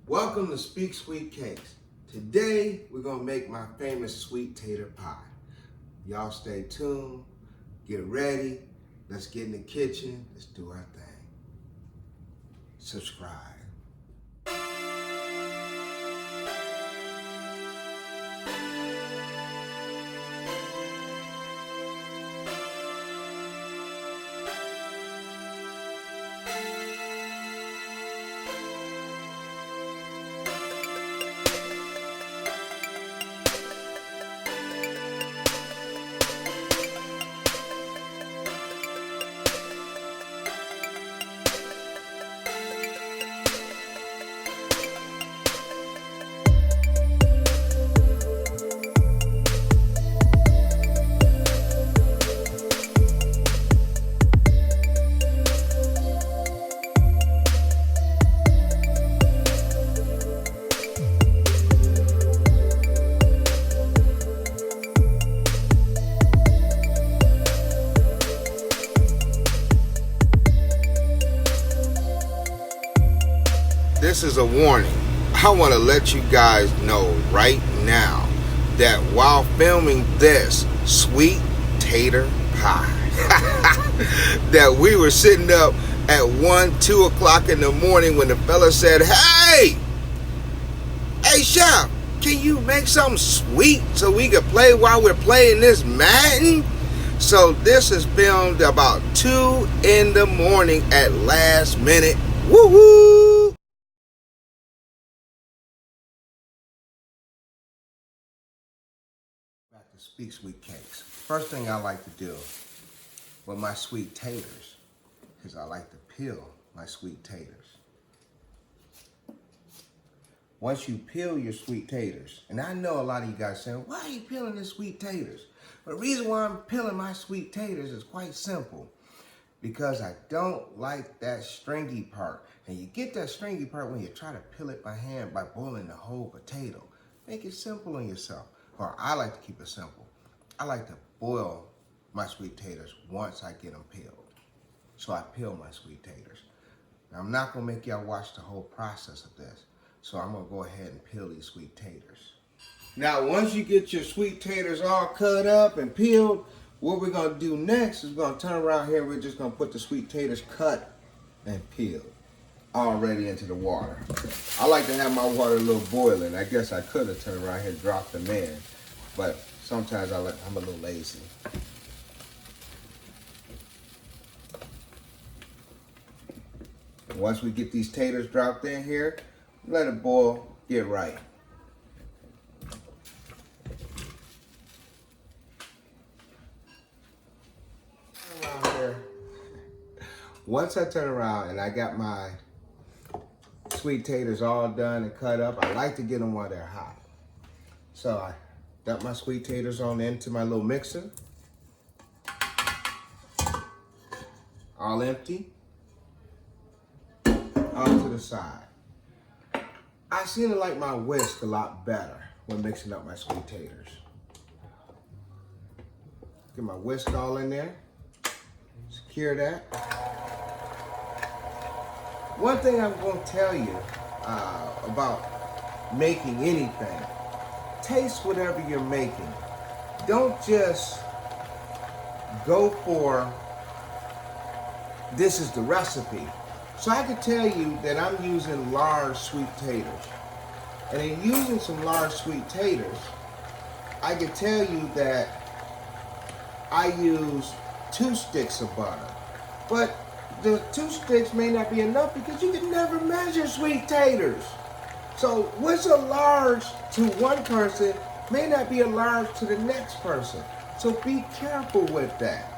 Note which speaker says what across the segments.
Speaker 1: Welcome to Speak Sweet Cakes. Today, we're gonna make my famous sweet tater pie. Y'all stay tuned, get ready, let's get in the kitchen, let's do our thing. Subscribe. This is a warning. I want to let you guys know right now that while filming this sweet tater pie, that we were sitting up at 1-2 o'clock in the morning when the fella said, hey chef, can you make something sweet so we can play while we're playing this Madden? So this is filmed about 2 in the morning at last minute. Woohoo! Back to Speak Sweet Cakes. First thing I like to do with my sweet taters is I like to peel my sweet taters. Once you peel your sweet taters, and I know a lot of you guys saying, why are you peeling the sweet taters? But the reason why I'm peeling my sweet taters is quite simple. Because I don't like that stringy part. And you get that stringy part when you try to peel it by hand by boiling the whole potato. Make it simple on yourself. Or I like to keep it simple. I like to boil my sweet taters once I get them peeled. So I peel my sweet taters. Now I'm not gonna make y'all watch the whole process of this. So I'm gonna go ahead and peel these sweet taters. Now once you get your sweet taters all cut up and peeled, what we're gonna do next is we're gonna turn around here. We're just gonna put the sweet taters cut and peeled already into the water. I like to have my water a little boiling. I guess I could have turned around here and dropped them in, but sometimes I'm a little lazy. Once we get these taters dropped in here, let it boil, get right. Around here. Once I turn around and I got my sweet taters all done and cut up, I like to get them while they're hot. So I got my sweet taters on into my little mixer. All empty. Off to the side. I seem to like my whisk a lot better when mixing up my sweet taters. Get my whisk all in there. Secure that. One thing I'm going to tell you about making anything, taste whatever you're making. Don't just go for this is the recipe. So I can tell you that I'm using large sweet taters. And in using some large sweet taters, I can tell you that I use 2 sticks of butter. But the 2 sticks may not be enough because you can never measure sweet taters. So what's a large to one person may not be a large to the next person. So be careful with that.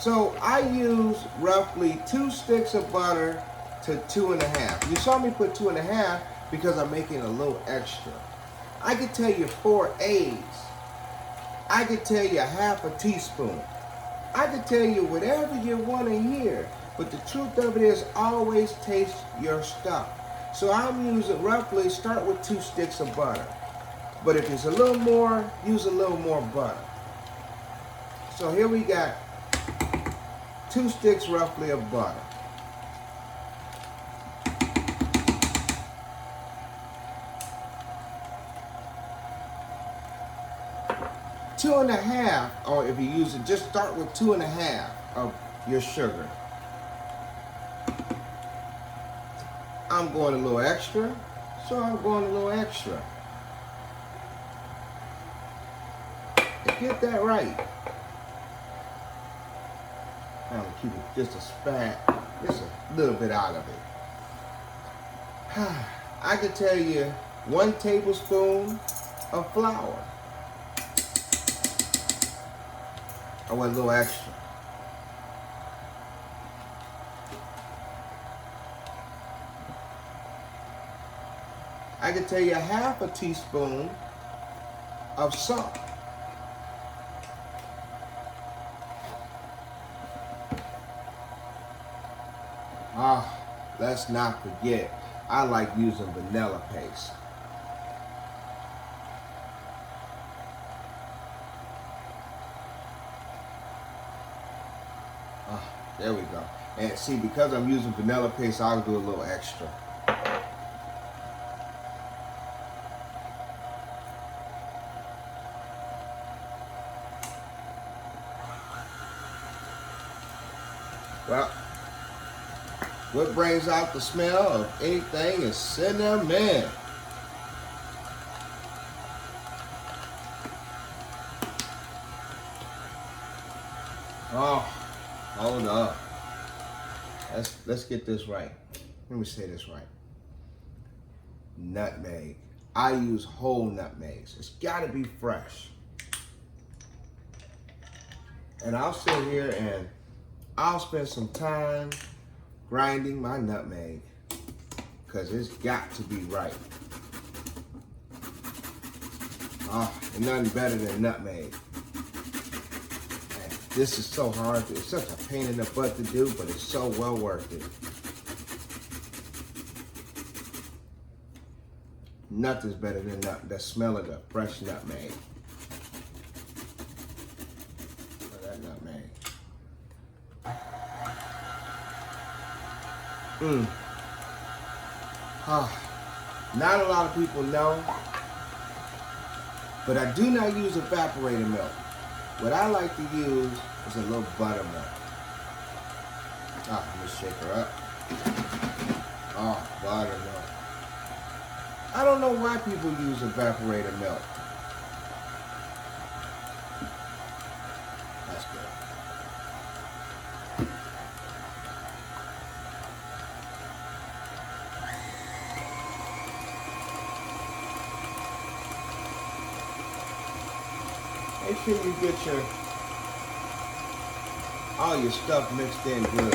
Speaker 1: So I use roughly 2 sticks of butter to 2.5. You saw me put 2.5 because I'm making a little extra. I could tell you 4 eggs. I could tell you 1/2 teaspoon. I could tell you whatever you want to hear. But the truth of it is always taste your stuff. So I'm using roughly, start with 2 sticks of butter. But if it's a little more, use a little more butter. So here we got 2 sticks roughly of butter. 2.5, or if you use it, just start with 2.5 of your sugar. I'm going a little extra, so I'm going a little extra. And get that right. I'm gonna keep it just a little bit out of it. I could tell you 1 tablespoon of flour. I went a little extra. I could tell you 1/2 teaspoon of salt. Let's not forget, I like using vanilla paste. There we go. And see, because I'm using vanilla paste, I'll do a little extra. Well, what brings out the smell of anything is cinnamon. Oh, hold up. Let's get this right. Let me say this right. Nutmeg. I use whole nutmegs. It's got to be fresh. And I'll sit here and I'll spend some time grinding my nutmeg because it's got to be right. And nothing better than nutmeg. Man, this is so hard. It's such a pain in the butt to do, but it's so well worth it. Nothing's better than the smell of the fresh nutmeg. Look at that nutmeg. Not a lot of people know, but I do not use evaporated milk. What I like to use is a little buttermilk. Let me shake her up. Buttermilk. I don't know why people use evaporated milk. That's good. Make sure you get all your stuff mixed in good.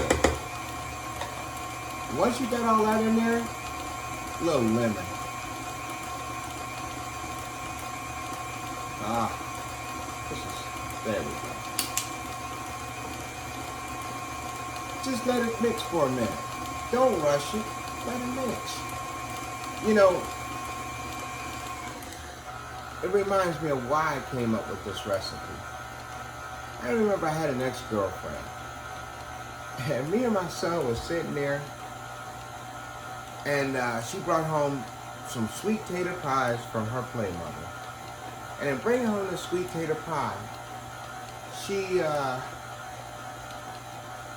Speaker 1: Once you got all that in there, a little lemon. There we go. Just let it mix for a minute. Don't rush it. Let it mix. You know, it reminds me of why I came up with this recipe. I remember I had an ex-girlfriend. And me and my son was sitting there. And she brought home some sweet tater pies from her play mother. And in bringing home the sweet tater pie, she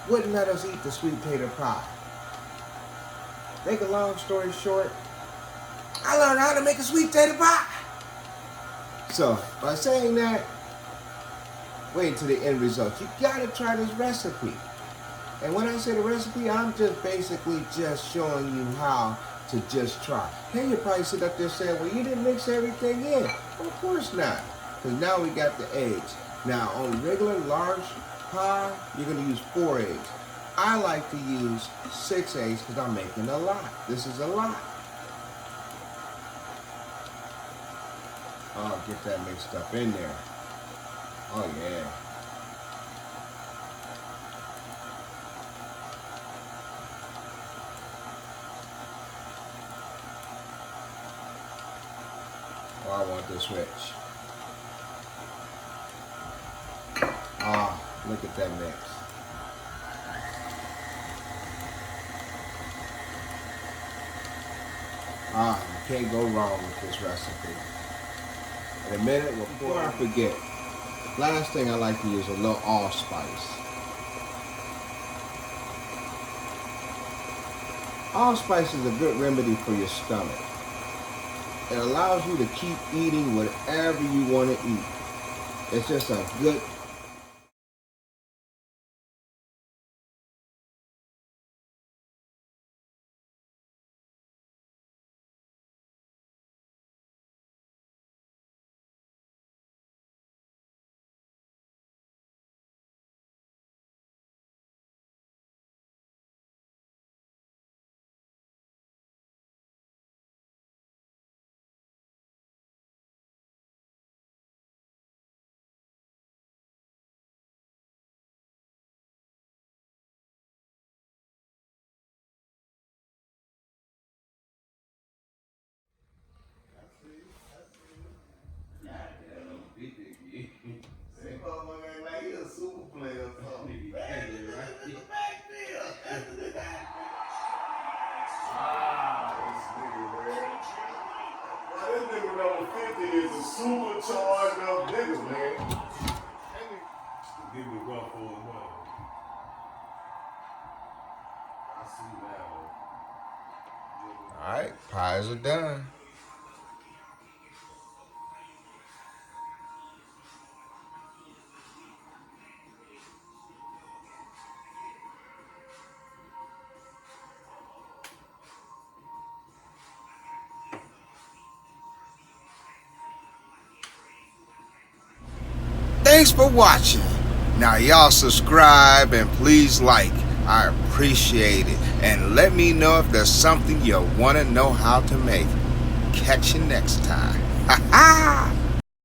Speaker 1: wouldn't let us eat the sweet tater pie. Make a long story short, I learned how to make a sweet tater pie. So, by saying that, wait until the end result. You gotta try this recipe. And when I say the recipe, I'm just basically just showing you how to just try. Hey, you probably sit up there saying, well, you didn't mix everything in. Well, of course not, because now we got the eggs. Now, on regular large pie, you're gonna use 4 eggs. I like to use 6 eggs because I'm making a lot. This is a lot. Oh, get that mixed up in there. Oh, yeah. Oh, I want this rich. Oh, look at that mix. You can't go wrong with this recipe. In a minute, before I forget, Last thing I like to use a little allspice. Allspice is a good remedy for your stomach. It allows you to keep eating whatever you want to eat. It's just a good.
Speaker 2: Is a super charged up nigga, man. Give me rough on enough. I see that.
Speaker 1: All right, pies are done. Thanks for watching. Now y'all subscribe and please like. I appreciate it. And let me know if there's something you want to know how to make. Catch you next time. Ha ha!